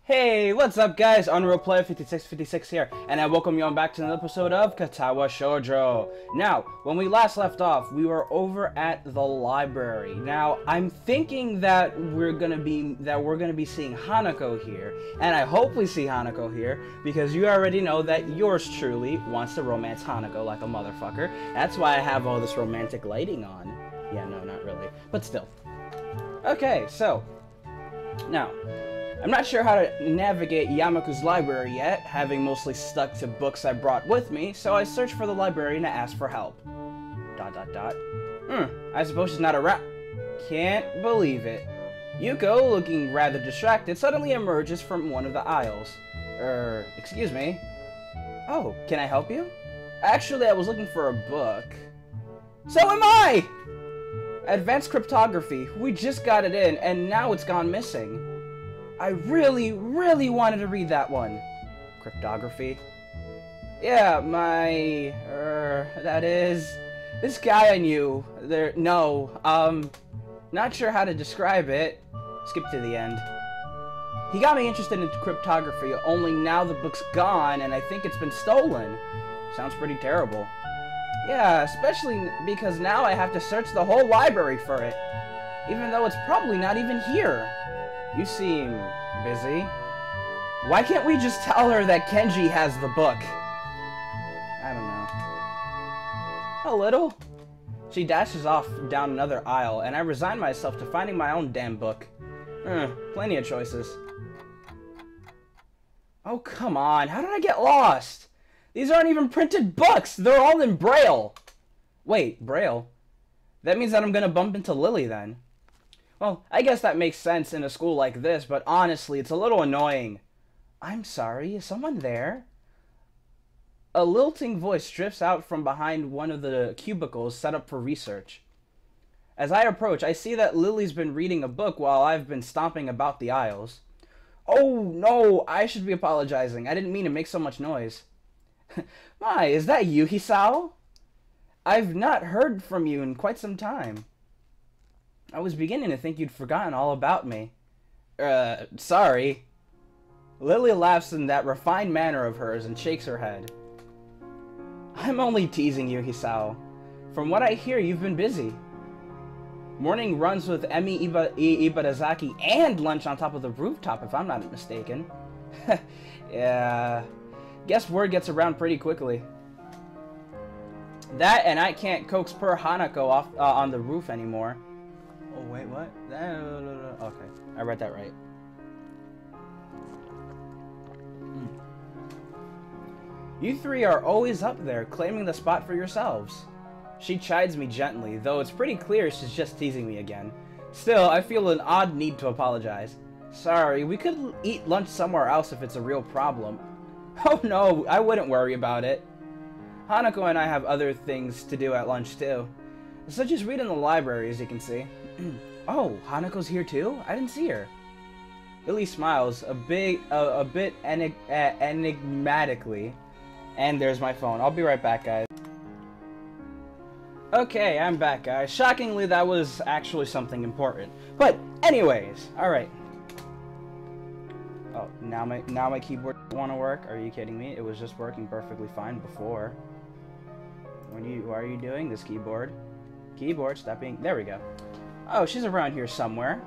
Hey, what's up guys? Unreal Player 5656 here, and I welcome you on back to another episode of Katawa Shoujo. Now, when we last left off, we were over at the library. Now, I'm thinking that we're gonna be seeing Hanako here, and I hope we see Hanako here, because you already know that yours truly wants to romance Hanako like a motherfucker. That's why I have all this romantic lighting on. Yeah, no, not really, but still. Okay, so, now, I'm not sure how to navigate Yamaku's library yet, having mostly stuck to books I brought with me, so I searched for the librarian to ask for help. ... I suppose she's not around. Can't believe it. Yuuko, looking rather distracted, suddenly emerges from one of the aisles. Excuse me? Oh, can I help you? Actually, I was looking for a book. So am I! Advanced Cryptography. We just got it in, and now it's gone missing. I really wanted to read that one. Cryptography? Yeah, that is... This guy I knew, not sure how to describe it. Skip to the end. He got me interested in cryptography, only now the book's gone, and I think it's been stolen. Sounds pretty terrible. Yeah, especially because now I have to search the whole library for it, even though it's probably not even here. You seem busy. Why can't we just tell her that Kenji has the book? I don't know. A little. She dashes off down another aisle, and I resign myself to finding my own damn book. Plenty of choices. Oh, come on. How did I get lost? These aren't even printed books. They're all in Braille. Wait, Braille? That means that I'm gonna bump into Lilly then. Well, I guess that makes sense in a school like this, but honestly, it's a little annoying. I'm sorry, is someone there? A lilting voice drifts out from behind one of the cubicles set up for research. As I approach, I see that Lily's been reading a book while I've been stomping about the aisles. Oh, no, I should be apologizing. I didn't mean to make so much noise. My, is that you, Hisao? I've not heard from you in quite some time. I was beginning to think you'd forgotten all about me. Sorry. Lily laughs in that refined manner of hers and shakes her head. I'm only teasing you, Hisao. From what I hear, you've been busy. Morning runs with Emi Ibarazaki and lunch on top of the rooftop, if I'm not mistaken. Yeah. Guess word gets around pretty quickly. That, and I can't coax poor Hanako off on the roof anymore. Oh, wait, what? Okay, I read that right. You three are always up there, claiming the spot for yourselves. She chides me gently, though it's pretty clear she's just teasing me again. Still, I feel an odd need to apologize. Sorry, we could eat lunch somewhere else if it's a real problem. Oh no, I wouldn't worry about it. Hanako and I have other things to do at lunch too. Such as read in the library, as you can see. Oh, Hanako's here too? I didn't see her. Lily smiles, a bit enigmatically. And there's my phone. I'll be right back, guys. Okay, I'm back, guys. Shockingly, that was actually something important. But, anyways, alright. Oh, now my keyboard doesn't want to work? Are you kidding me? It was just working perfectly fine before. What are you doing, this keyboard? Keyboard, stop being... There we go. Oh, she's around here somewhere.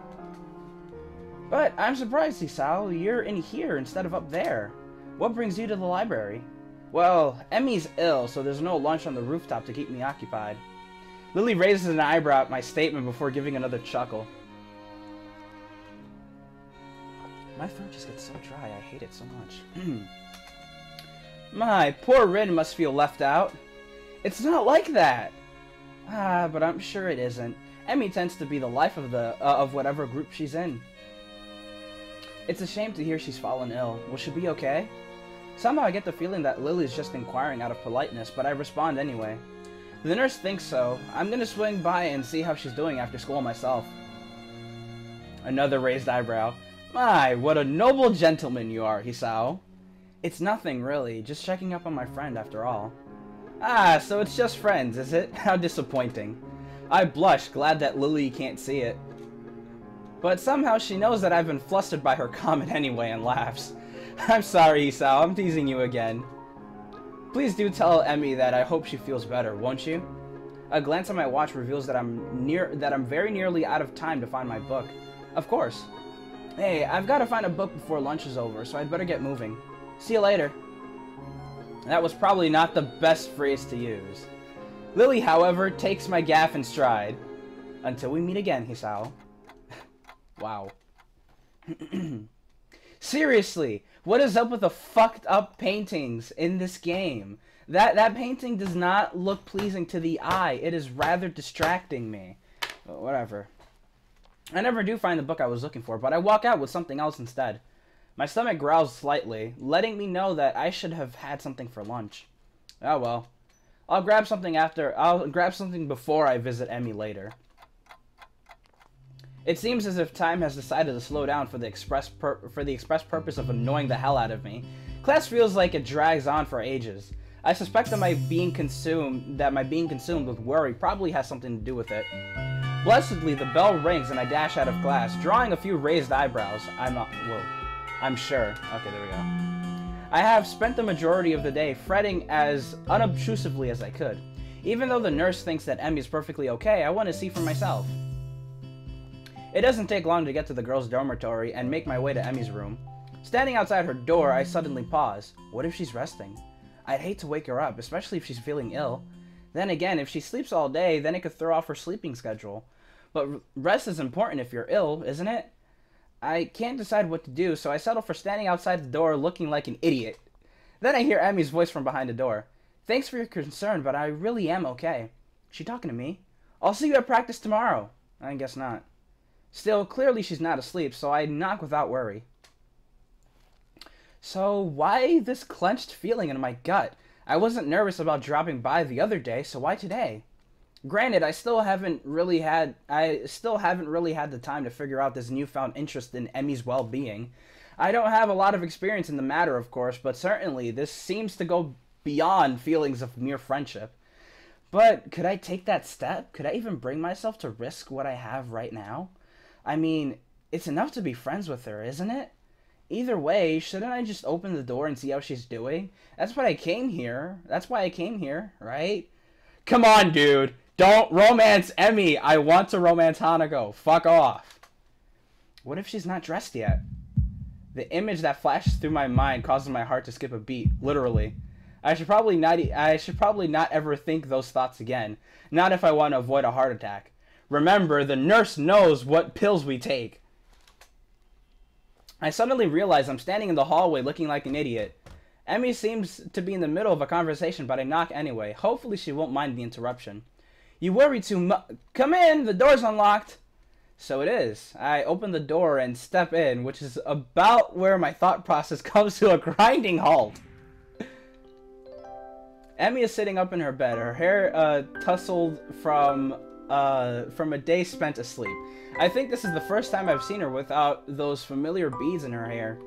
But I'm surprised, Hisao. You're in here instead of up there. What brings you to the library? Well, Emmy's ill, so there's no lunch on the rooftop to keep me occupied. Lily raises an eyebrow at my statement before giving another chuckle. My throat just gets so dry. I hate it so much. My, poor Rin must feel left out. It's not like that. But I'm sure it isn't. Emmy tends to be the life of whatever group she's in. It's a shame to hear she's fallen ill. Will she be okay? Somehow I get the feeling that Lily's just inquiring out of politeness, but I respond anyway. The nurse thinks so. I'm gonna swing by and see how she's doing after school myself. Another raised eyebrow. My, what a noble gentleman you are, Hisao. It's nothing, really. Just checking up on my friend, after all. Ah, so it's just friends, is it? How disappointing. I blush, glad that Lily can't see it. But somehow she knows that I've been flustered by her comment anyway and laughs. I'm sorry, Isao, I'm teasing you again. Please do tell Emmy that I hope she feels better, won't you? A glance at my watch reveals that I'm very nearly out of time to find my book. Of course. Hey, I've got to find a book before lunch is over, so I'd better get moving. See you later. That was probably not the best phrase to use. Lilly, however, takes my gaffe in stride. Until we meet again, Hisao. Wow. Seriously, what is up with the fucked up paintings in this game? That painting does not look pleasing to the eye. It is rather distracting me. Whatever. I never do find the book I was looking for, but I walk out with something else instead. My stomach growls slightly, letting me know that I should have had something for lunch. Oh well. I'll grab something before I visit Emmy later. It seems as if time has decided to slow down for the express purpose of annoying the hell out of me. Class feels like it drags on for ages. I suspect that my being consumed with worry probably has something to do with it. Blessedly, the bell rings and I dash out of class, drawing a few raised eyebrows. I'm sure. Okay, there we go. I have spent the majority of the day fretting as unobtrusively as I could. Even though the nurse thinks that Emmy's perfectly okay, I want to see for myself. It doesn't take long to get to the girls' dormitory and make my way to Emmy's room. Standing outside her door, I suddenly pause. What if she's resting? I'd hate to wake her up, especially if she's feeling ill. Then again, if she sleeps all day, then it could throw off her sleeping schedule. But rest is important if you're ill, isn't it? I can't decide what to do, so I settle for standing outside the door looking like an idiot. Then I hear Emmy's voice from behind the door. Thanks for your concern, but I really am okay. She talking to me? I'll see you at practice tomorrow. I guess not. Still, clearly she's not asleep, so I knock without worry. So why this clenched feeling in my gut? I wasn't nervous about dropping by the other day, so why today? Granted, I still haven't really had the time to figure out this newfound interest in Emmy's well-being. I don't have a lot of experience in the matter, of course, but certainly this seems to go beyond feelings of mere friendship. But could I take that step? Could I even bring myself to risk what I have right now? I mean, it's enough to be friends with her, isn't it? Either way, shouldn't I just open the door and see how she's doing? That's why I came here, right? Come on, dude! Don't romance Emmy! I want to romance Hanako. Fuck off. What if she's not dressed yet? The image that flashes through my mind causes my heart to skip a beat, literally. I should probably not ever think those thoughts again. Not if I want to avoid a heart attack. Remember, the nurse knows what pills we take. I suddenly realize I'm standing in the hallway looking like an idiot. Emmy seems to be in the middle of a conversation, but I knock anyway. Hopefully she won't mind the interruption. You worry too much. Come in! The door's unlocked! So it is. I open the door and step in, which is about where my thought process comes to a grinding halt. Emmy is sitting up in her bed, her hair tousled from a day spent asleep. I think this is the first time I've seen her without those familiar beads in her hair.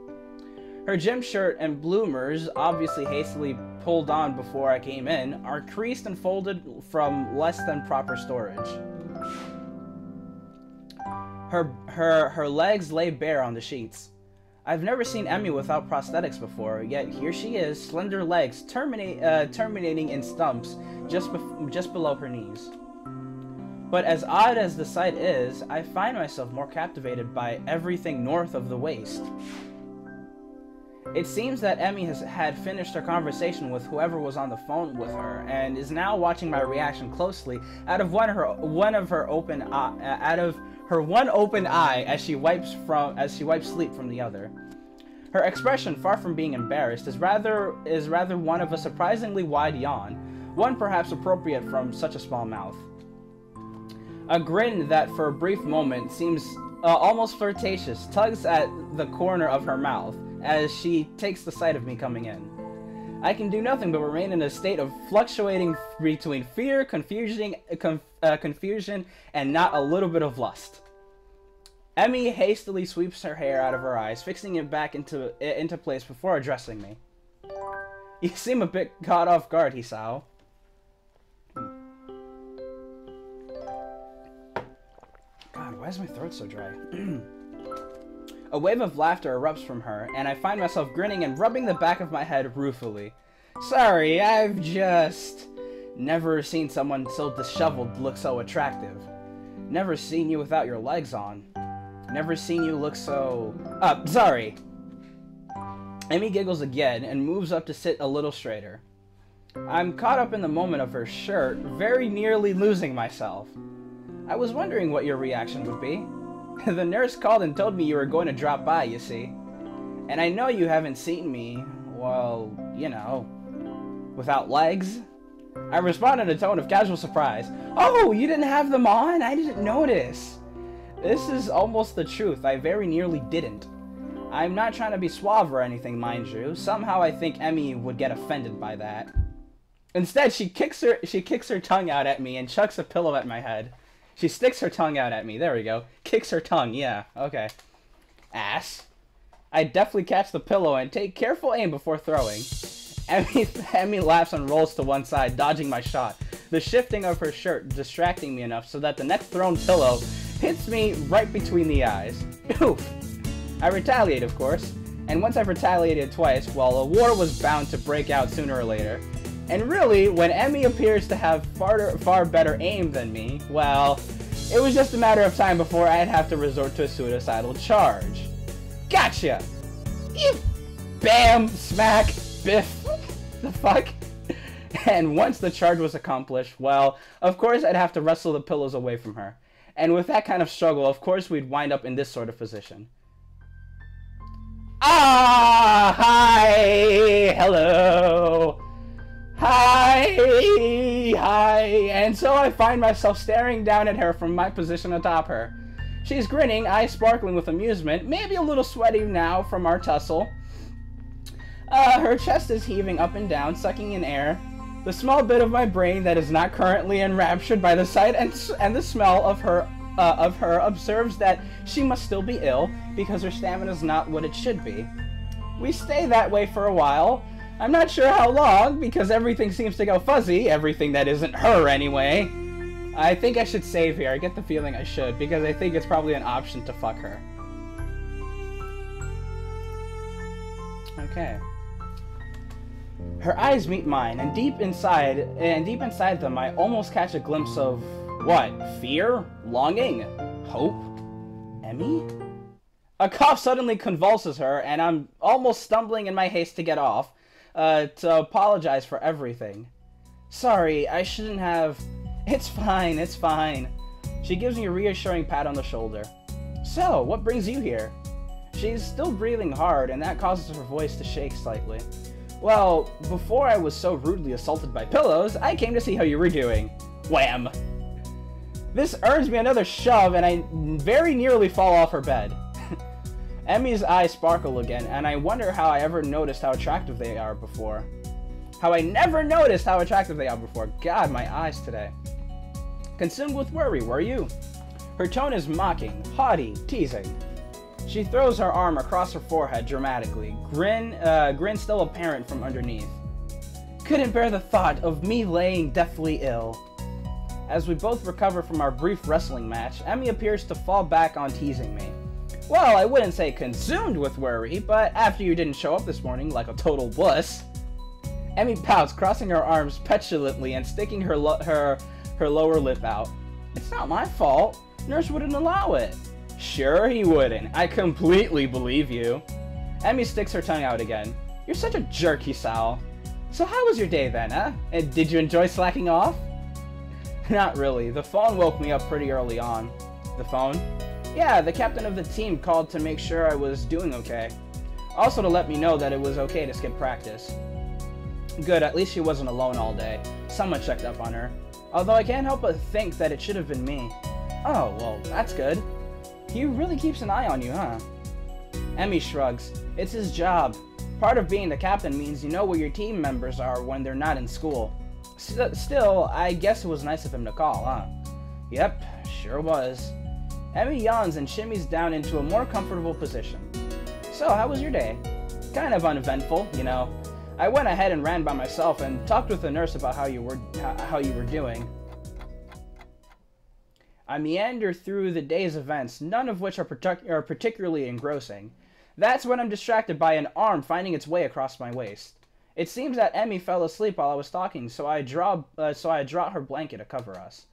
Her gym shirt and bloomers, obviously hastily pulled on before I came in, are creased and folded from less than proper storage. Her legs lay bare on the sheets. I've never seen Emmy without prosthetics before, yet here she is, slender legs terminating in stumps just below her knees. But as odd as the sight is, I find myself more captivated by everything north of the waist. It seems that Emmy had finished her conversation with whoever was on the phone with her, and is now watching my reaction closely out of her one open eye as she wipes sleep from the other. Her expression, far from being embarrassed, is rather one of a surprisingly wide yawn, one perhaps appropriate from such a small mouth. A grin that for a brief moment seems almost flirtatious tugs at the corner of her mouth as she takes the sight of me coming in. I can do nothing but remain in a state of fluctuating between fear, confusion, and not a little bit of lust. Emmy hastily sweeps her hair out of her eyes, fixing it back into place before addressing me. You seem a bit caught off guard, Hisao. God, why is my throat so dry? A wave of laughter erupts from her, and I find myself grinning and rubbing the back of my head ruefully. Sorry, I've just never seen someone so disheveled look so attractive. Never seen you without your legs on. Never seen you look so... sorry. Emmy giggles again and moves up to sit a little straighter. I'm caught up in the moment of her shirt, very nearly losing myself. I was wondering what your reaction would be. The nurse called and told me you were going to drop by, you see. And I know you haven't seen me, well, you know, without legs. I responded in a tone of casual surprise. Oh, you didn't have them on? I didn't notice. This is almost the truth. I very nearly didn't. I'm not trying to be suave or anything, mind you. Somehow I think Emmy would get offended by that. Instead, she kicks her tongue out at me and chucks a pillow at my head. She sticks her tongue out at me. There we go. Kicks her tongue. Yeah, okay. Ass. I deftly catch the pillow and take careful aim before throwing. Emmy laughs and rolls to one side, dodging my shot. The shifting of her shirt distracting me enough so that the next thrown pillow hits me right between the eyes. Oof. I retaliate, of course. And once I've retaliated twice, well, a war was bound to break out sooner or later. And really, when Emmy appears to have far better aim than me, well, it was just a matter of time before I'd have to resort to a suicidal charge. Gotcha! You bam! Smack! Biff! The fuck? And once the charge was accomplished, well, of course I'd have to wrestle the pillows away from her. And with that kind of struggle, of course we'd wind up in this sort of position. Ah! Hi! Hello! Hi! Hi! And so I find myself staring down at her from my position atop her. She's grinning, eyes sparkling with amusement, maybe a little sweaty now from our tussle. Her chest is heaving up and down, sucking in air. The small bit of my brain that is not currently enraptured by the sight and the smell of her observes that she must still be ill because her stamina is not what it should be. We stay that way for a while. I'm not sure how long, because everything seems to go fuzzy, everything that isn't her anyway. I think I should save here. I get the feeling I should, because I think it's probably an option to fuck her. Okay. Her eyes meet mine, and deep inside them I almost catch a glimpse of what? Fear? Longing? Hope? Emmy? A cough suddenly convulses her, and I'm almost stumbling in my haste to get off, to apologize for everything. Sorry, I shouldn't have... It's fine, it's fine. She gives me a reassuring pat on the shoulder. So, what brings you here? She's still breathing hard, and that causes her voice to shake slightly. Well, before I was so rudely assaulted by pillows, I came to see how you were doing. Wham! This earns me another shove, and I very nearly fall off her bed. Emmy's eyes sparkle again, and I wonder how I ever noticed how attractive they are before. How I never noticed how attractive they are before. God, my eyes today. Consumed with worry, were you? Her tone is mocking, haughty, teasing. She throws her arm across her forehead dramatically, grin still apparent from underneath. Couldn't bear the thought of me laying deathly ill. As we both recover from our brief wrestling match, Emmy appears to fall back on teasing me. Well, I wouldn't say consumed with worry, but after you didn't show up this morning like a total wuss. Emmy pouts, crossing her arms petulantly and sticking her lower lip out. It's not my fault. Nurse wouldn't allow it. Sure he wouldn't. I completely believe you. Emmy sticks her tongue out again. You're such a jerky, Sal. So how was your day then, huh? And did you enjoy slacking off? Not really. The phone woke me up pretty early on. The phone? Yeah, the captain of the team called to make sure I was doing okay. Also to let me know that it was okay to skip practice. Good, at least she wasn't alone all day. Someone checked up on her. Although I can't help but think that it should have been me. Oh, well, that's good. He really keeps an eye on you, huh? Emmy shrugs. It's his job. Part of being the captain means you know where your team members are when they're not in school. Still, I guess it was nice of him to call, huh? Yep, sure was. Emmy yawns and shimmies down into a more comfortable position. So, how was your day? Kind of uneventful, you know. I went ahead and ran by myself and talked with the nurse about how you were doing. I meander through the day's events, none of which are particularly engrossing. That's when I'm distracted by an arm finding its way across my waist. It seems that Emmy fell asleep while I was talking, so I draw her blanket to cover us.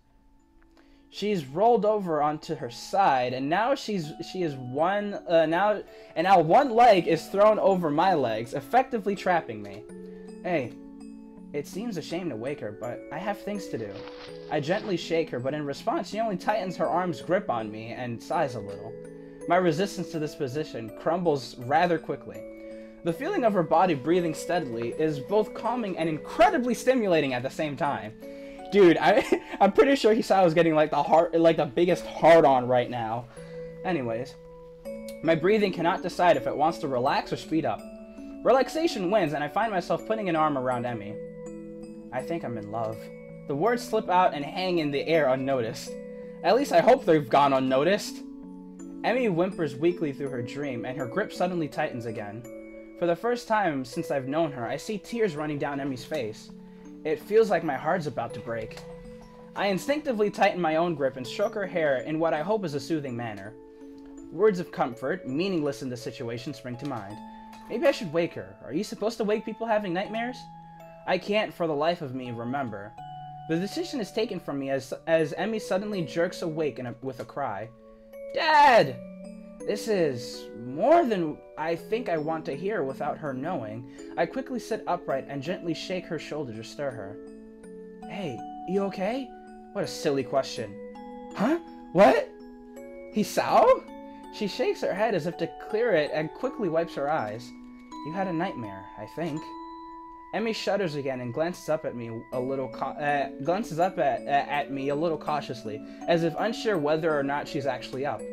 She's rolled over onto her side, and now now one leg is thrown over my legs, effectively trapping me. Hey, it seems a shame to wake her, but I have things to do. I gently shake her, but in response, she only tightens her arm's grip on me and sighs a little. My resistance to this position crumbles rather quickly. The feeling of her body breathing steadily is both calming and incredibly stimulating at the same time. Dude, I'm pretty sure Hisao's getting like the biggest hard-on right now. Anyways, my breathing cannot decide if it wants to relax or speed up. Relaxation wins, and I find myself putting an arm around Emmy. I think I'm in love. The words slip out and hang in the air unnoticed. At least I hope they've gone unnoticed. Emmy whimpers weakly through her dream, and her grip suddenly tightens again. For the first time since I've known her, I see tears running down Emmy's face. It feels like my heart's about to break. I instinctively tighten my own grip and stroke her hair in what I hope is a soothing manner. Words of comfort, meaningless in this situation, spring to mind. Maybe I should wake her. Are you supposed to wake people having nightmares? I can't, for the life of me, remember. The decision is taken from me as Emmy suddenly jerks awake with a cry. Dad! This is more than I think I want to hear without her knowing. I quickly sit upright and gently shake her shoulder to stir her. Hey, you okay? What a silly question. Huh? What? Hisao? She shakes her head as if to clear it and quickly wipes her eyes. You had a nightmare, I think. Emmy shudders again and glances up at me a little cautiously, as if unsure whether or not she's actually up.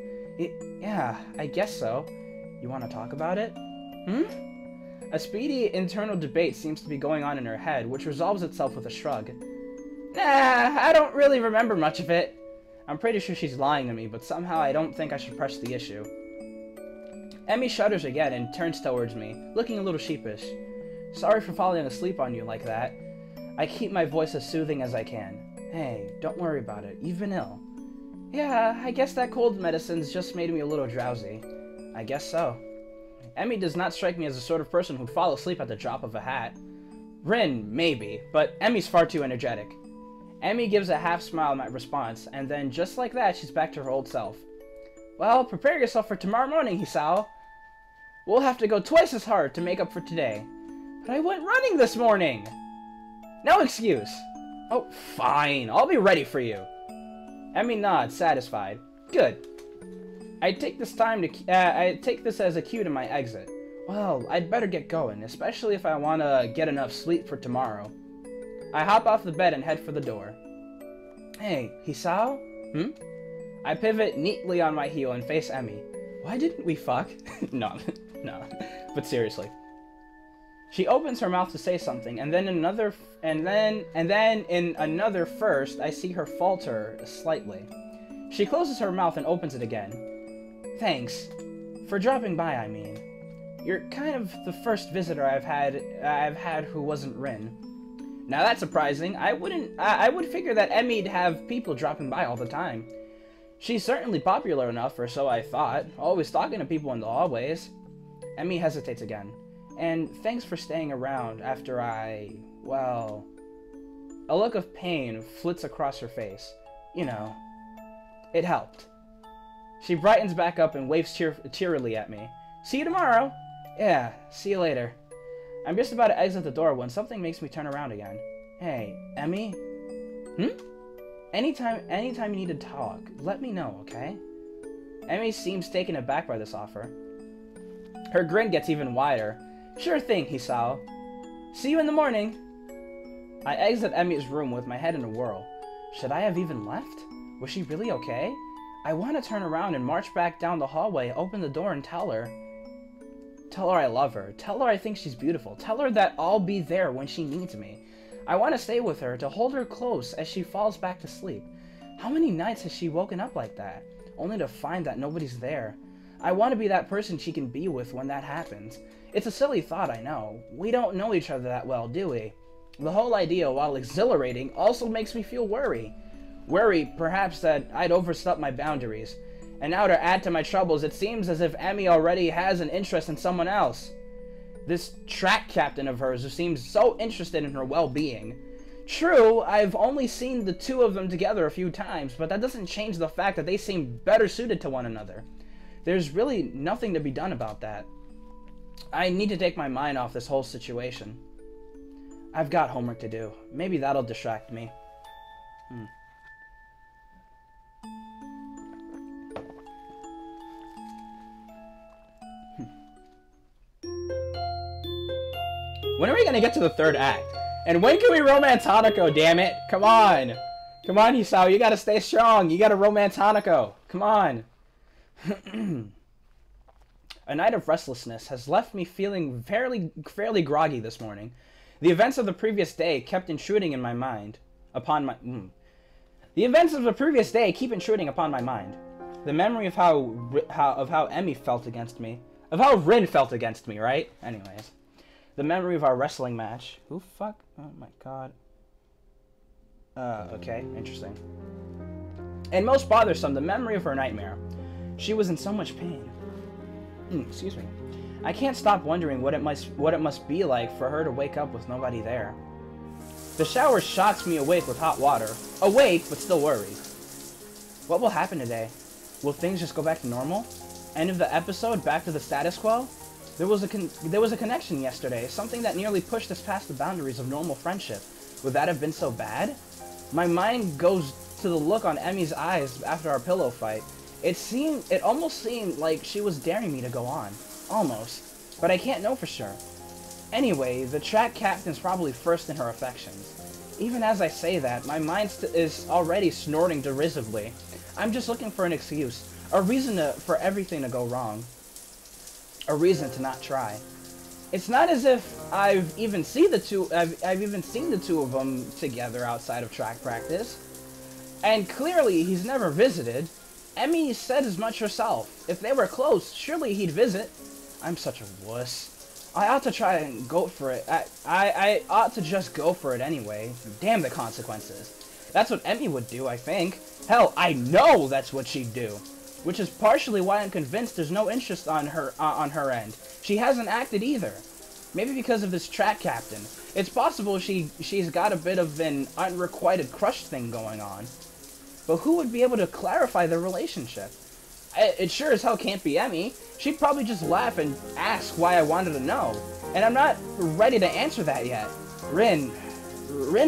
Yeah, I guess so. You want to talk about it? A speedy internal debate seems to be going on in her head, which resolves itself with a shrug. Nah, I don't really remember much of it. I'm pretty sure she's lying to me, but somehow I don't think I should press the issue. Emmy shudders again and turns towards me, looking a little sheepish. Sorry for falling asleep on you like that. I keep my voice as soothing as I can. Hey, don't worry about it. You've been ill. Yeah, I guess that cold medicine's just made me a little drowsy. I guess so. Emmy does not strike me as the sort of person who'd fall asleep at the drop of a hat. Rin, maybe, but Emmy's far too energetic. Emmy gives a half smile at my response, and then just like that, she's back to her old self. Well, prepare yourself for tomorrow morning, Hisao. We'll have to go twice as hard to make up for today. But I went running this morning! No excuse! Oh, fine, I'll be ready for you. Emmy nods, satisfied. Good. I take this as a cue to my exit. Well, I'd better get going, especially if I want to get enough sleep for tomorrow. I hop off the bed and head for the door. Hey, Hisao? I pivot neatly on my heel and face Emmy. Why didn't we fuck? No, but seriously. She opens her mouth to say something, and then in another first, I see her falter slightly. She closes her mouth and opens it again. Thanks. For dropping by, I mean. You're kind of the first visitor I've had who wasn't Rin. Now that's surprising. I would figure that Emmy'd have people dropping by all the time. She's certainly popular enough, or so I thought, always talking to people in the hallways. Emmy hesitates again. And thanks for staying around after well... A look of pain flits across her face. You know, it helped. She brightens back up and waves cheerily at me. See you tomorrow! Yeah, see you later. I'm just about to exit the door when something makes me turn around again. Hey, Emmy? Anytime you need to talk, let me know, okay? Emmy seems taken aback by this offer. Her grin gets even wider. Sure thing, Hisao. See you in the morning. I exit Emmy's room with my head in a whirl. Should I have even left? Was she really okay? I want to turn around and march back down the hallway, open the door, and tell her. Tell her I love her. Tell her I think she's beautiful. Tell her that I'll be there when she needs me. I want to stay with her, to hold her close as she falls back to sleep. How many nights has she woken up like that, only to find that nobody's there? I want to be that person she can be with when that happens. It's a silly thought, I know. We don't know each other that well, do we? The whole idea, while exhilarating, also makes me feel worry. Worry, perhaps, that I'd overstepped my boundaries. And now to add to my troubles, it seems as if Emmy already has an interest in someone else. This track captain of hers who seems so interested in her well-being. True, I've only seen the two of them together a few times, but that doesn't change the fact that they seem better suited to one another. There's really nothing to be done about that. I need to take my mind off this whole situation. I've got homework to do. Maybe that'll distract me. When are we gonna get to the third act? And when can we romance Hanako, damn it? Come on! Come on, Hisao, you gotta stay strong. You gotta romance Hanako. Come on. A night of restlessness has left me feeling fairly groggy this morning. The events of the previous day kept intruding in my mind. The events of the previous day keep intruding upon my mind. The memory of how Emmy felt against me. Of how Rin felt against me, right? Anyways. The memory of our wrestling match. Who fuck? Oh my god. Okay, interesting. And most bothersome, the memory of her nightmare. She was in so much pain. Excuse me. I can't stop wondering what it must be like for her to wake up with nobody there. The shower shocks me awake with hot water. Awake, but still worried. What will happen today? Will things just go back to normal? End of the episode, back to the status quo? There was a connection yesterday, something that nearly pushed us past the boundaries of normal friendship. Would that have been so bad? My mind goes to the look on Emmy's eyes after our pillow fight. It almost seemed like she was daring me to go on. Almost. But I can't know for sure. Anyway, the track captain's probably first in her affections. Even as I say that, my mind is already snorting derisively. I'm just looking for an excuse. A reason for everything to go wrong. A reason to not try. It's not as if I've even seen the two of them together outside of track practice. And clearly he's never visited. Emmy said as much herself. If they were close, surely he'd visit. I'm such a wuss. I ought to try and go for it. I ought to just go for it anyway. Damn the consequences. That's what Emmy would do, I think. Hell, I know that's what she'd do. Which is partially why I'm convinced there's no interest on her end. She hasn't acted either. Maybe because of this track captain. It's possible she's got a bit of an unrequited crush thing going on. But who would be able to clarify the relationship? It sure as hell can't be Emmy. She'd probably just laugh and ask why I wanted to know. And I'm not ready to answer that yet. Rin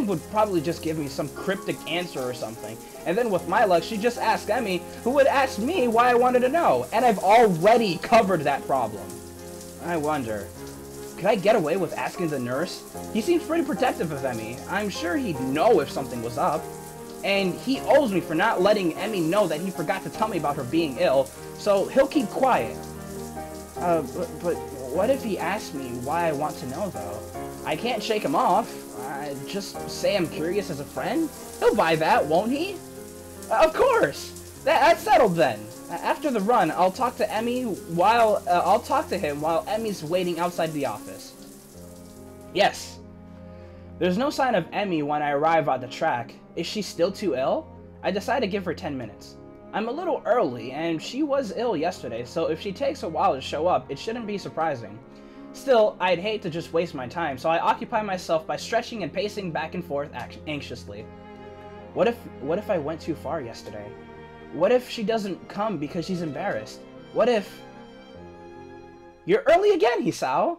would probably just give me some cryptic answer or something. And then with my luck, she'd just ask Emmy, who would ask me why I wanted to know. And I've already covered that problem. I wonder, could I get away with asking the nurse? He seems pretty protective of Emmy. I'm sure he'd know if something was up. And he owes me for not letting Emmy know that he forgot to tell me about her being ill, so he'll keep quiet. But what if he asks me why I want to know, though? I can't shake him off. Just say I'm curious as a friend? He'll buy that, won't he? Of course! That's settled then. After the run, I'll talk to him while Emmy's waiting outside the office. Yes. There's no sign of Emmy when I arrive at the track. Is she still too ill? I decide to give her 10 minutes. I'm a little early, and she was ill yesterday, so if she takes a while to show up, it shouldn't be surprising. Still, I'd hate to just waste my time, so I occupy myself by stretching and pacing back and forth anxiously. What if I went too far yesterday? What if she doesn't come because she's embarrassed? What if... You're early again, Hisao!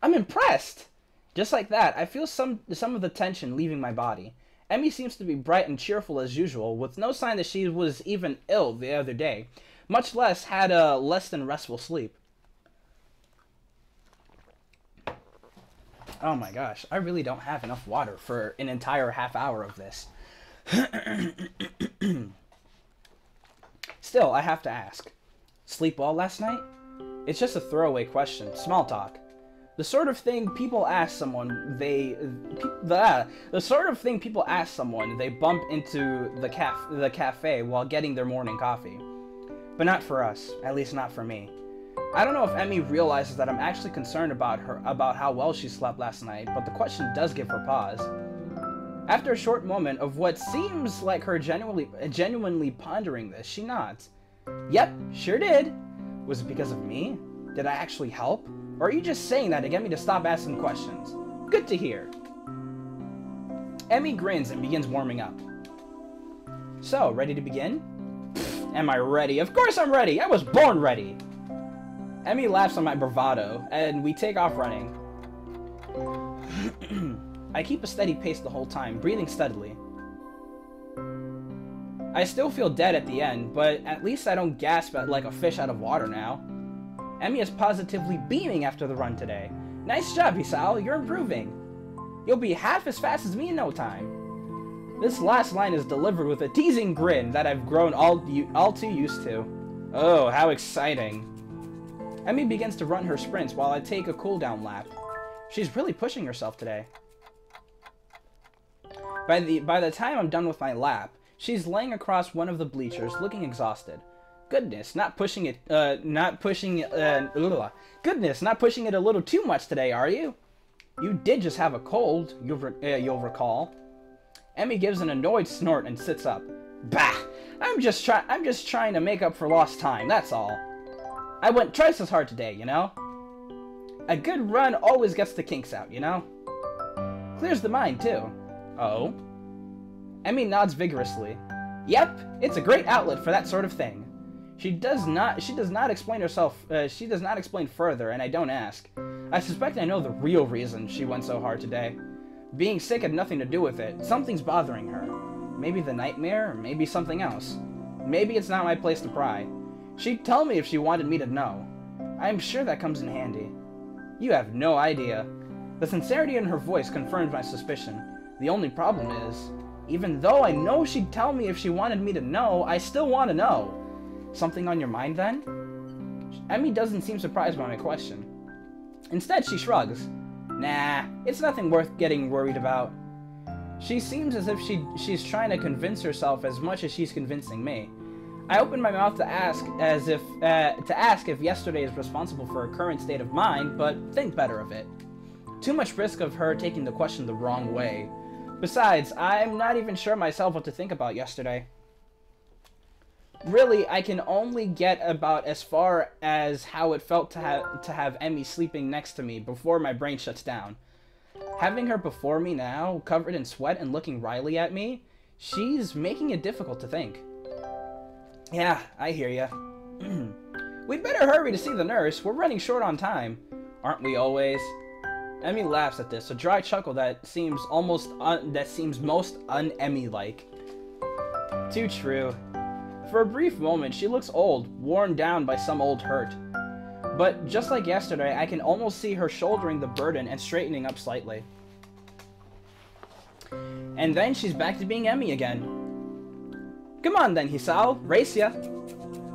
I'm impressed! Just like that, I feel some of the tension leaving my body. Emmy seems to be bright and cheerful as usual, with no sign that she was even ill the other day, much less had a less than restful sleep. Oh my gosh, I really don't have enough water for an entire half hour of this. Still, I have to ask. Sleep well last night? It's just a throwaway question, small talk. The sort of thing people ask someone they bump into the cafe while getting their morning coffee. But not for us, at least not for me. I don't know if Emmy realizes that I'm actually concerned about how well she slept last night, but the question does give her pause. After a short moment of what seems like her genuinely pondering this, she nods. Yep, sure did. Was it because of me? Did I actually help? Or are you just saying that to get me to stop asking questions? Good to hear. Emmy grins and begins warming up. So, ready to begin? Pfft, am I ready? Of course I'm ready! I was born ready! Emmy laughs on my bravado, and we take off running. I keep a steady pace the whole time, breathing steadily. I still feel dead at the end, but at least I don't gasp like a fish out of water now. Emmy is positively beaming after the run today. Nice job, Hisao, you're improving. You'll be half as fast as me in no time. This last line is delivered with a teasing grin that I've grown all too used to. Oh, how exciting. Emmy begins to run her sprints while I take a cool-down lap. She's really pushing herself today. By the time I'm done with my lap, she's laying across one of the bleachers, looking exhausted. Goodness, not pushing it a little too much today, are you? You did just have a cold, you'll recall. Emmy gives an annoyed snort and sits up. Bah! I'm just trying to make up for lost time, that's all. I went twice as hard today, you know? A good run always gets the kinks out, you know? Clears the mind, too. Oh? Emmy nods vigorously. Yep, it's a great outlet for that sort of thing. She does not explain herself, she does not explain further, and I don't ask. I suspect I know the real reason she went so hard today. Being sick had nothing to do with it. Something's bothering her. Maybe the nightmare, or maybe something else. Maybe it's not my place to pry. She'd tell me if she wanted me to know. I'm sure that comes in handy. You have no idea. The sincerity in her voice confirms my suspicion. The only problem is, even though I know she'd tell me if she wanted me to know, I still want to know. Something on your mind, then? Emmy doesn't seem surprised by my question. Instead, she shrugs. Nah, it's nothing worth getting worried about. She seems as if she's trying to convince herself as much as she's convincing me. I open my mouth to ask if yesterday is responsible for her current state of mind, but think better of it. Too much risk of her taking the question the wrong way. Besides, I'm not even sure myself what to think about yesterday. Really, I can only get about as far as how it felt to have Emmy sleeping next to me before my brain shuts down. Having her before me now, covered in sweat and looking wryly at me, she's making it difficult to think. Yeah, I hear ya. We'd better hurry to see the nurse. We're running short on time. Aren't we always? Emmy laughs at this, a dry chuckle that seems most un-Emmy-like. Too true. For a brief moment, she looks old, worn down by some old hurt. But just like yesterday, I can almost see her shouldering the burden and straightening up slightly. And then she's back to being Emmy again. Come on then, Hisao, race ya!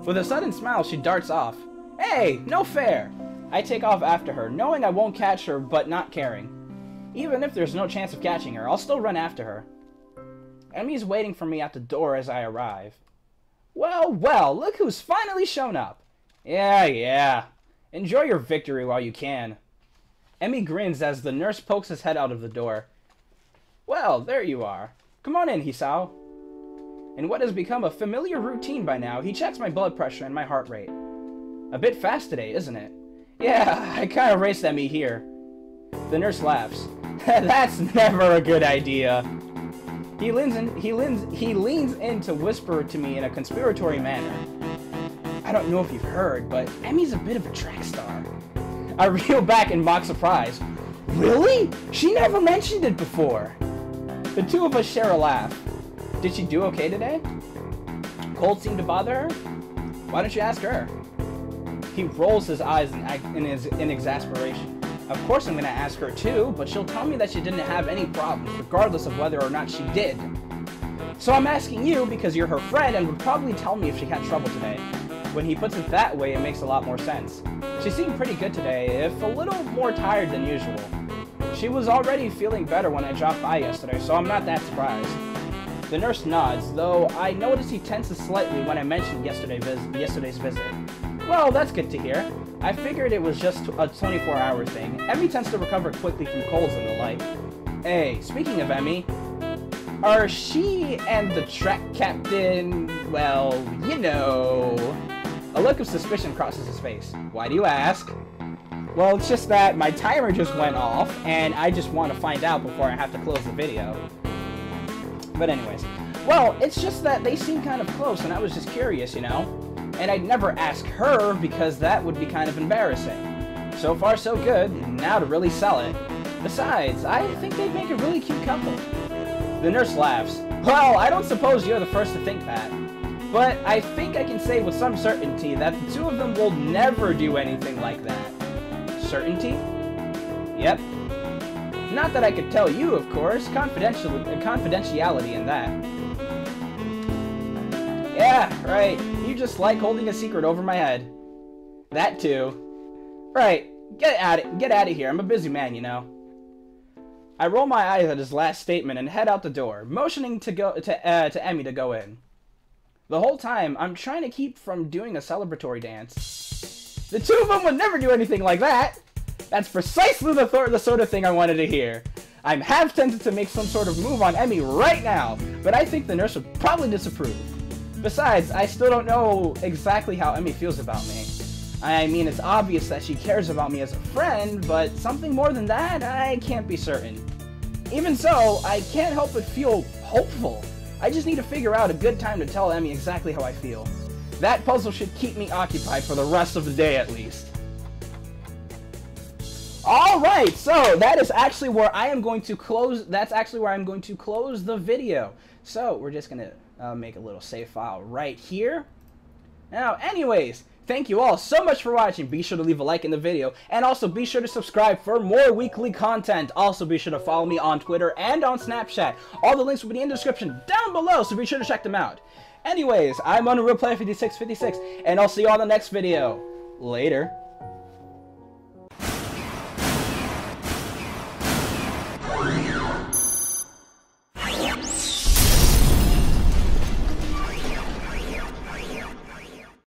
With a sudden smile, she darts off. Hey, no fair! I take off after her, knowing I won't catch her, but not caring. Even if there's no chance of catching her, I'll still run after her. Emmy's waiting for me at the door as I arrive. Well, well, look who's finally shown up. Yeah. Enjoy your victory while you can. Emmy grins as the nurse pokes his head out of the door. Well, there you are. Come on in, Hisao. In what has become a familiar routine by now, he checks my blood pressure and my heart rate. A bit fast today, isn't it? Yeah, I kinda raced Emmy here. The nurse laughs. That's never a good idea. He leans in to whisper to me in a conspiratory manner. I don't know if you've heard, but Emmy's a bit of a track star. I reel back in mock surprise. Really? She never mentioned it before. The two of us share a laugh. Did she do okay today? Cold seemed to bother her? Why don't you ask her? He rolls his eyes in exasperation. Of course I'm going to ask her too, but she'll tell me that she didn't have any problems, regardless of whether or not she did. So I'm asking you because you're her friend and would probably tell me if she had trouble today. When he puts it that way, it makes a lot more sense. She seemed pretty good today, if a little more tired than usual. She was already feeling better when I dropped by yesterday, so I'm not that surprised. The nurse nods, though I notice he tenses slightly when I mentioned yesterday's visit. Well, that's good to hear. I figured it was just a 24-hour thing. Emmy tends to recover quickly from colds and the like. Hey, speaking of Emmy, Are she and the track captain, well, you know... A look of suspicion crosses his face. Why do you ask? Well, it's just that my timer just went off, and I just want to find out before I have to close the video. But anyways, well, it's just that they seem kind of close, and I was just curious, you know? And I'd never ask her, because that would be kind of embarrassing. So far, so good. Now to really sell it. Besides, I think they'd make a really cute couple. The nurse laughs. Well, I don't suppose you're the first to think that. But I think I can say with some certainty that the two of them will never do anything like that. Certainty? Yep. Not that I could tell you, of course. Confidentiality in that. Yeah, right. You just like holding a secret over my head. That too. Right. Get out of here. I'm a busy man, you know. I roll my eyes at his last statement and head out the door, motioning to Emmy to go in. The whole time, I'm trying to keep from doing a celebratory dance. The two of them would never do anything like that! That's precisely the sort of thing I wanted to hear. I'm half tempted to make some sort of move on Emmy right now, but I think the nurse would probably disapprove. Besides, I still don't know exactly how Emmy feels about me. I mean, it's obvious that she cares about me as a friend, but something more than that, I can't be certain. Even so, I can't help but feel hopeful. I just need to figure out a good time to tell Emmy exactly how I feel. That puzzle should keep me occupied for the rest of the day at least. Alright, so that is actually where I am going to close, the video. So, we're just going to make a little save file right here. Now, anyways, thank you all so much for watching. Be sure to leave a like in the video, and also be sure to subscribe for more weekly content. Also, be sure to follow me on Twitter and on Snapchat. All the links will be in the description down below, so be sure to check them out. Anyways, I'm Unreal Player 5656, and I'll see you all in the next video. Later.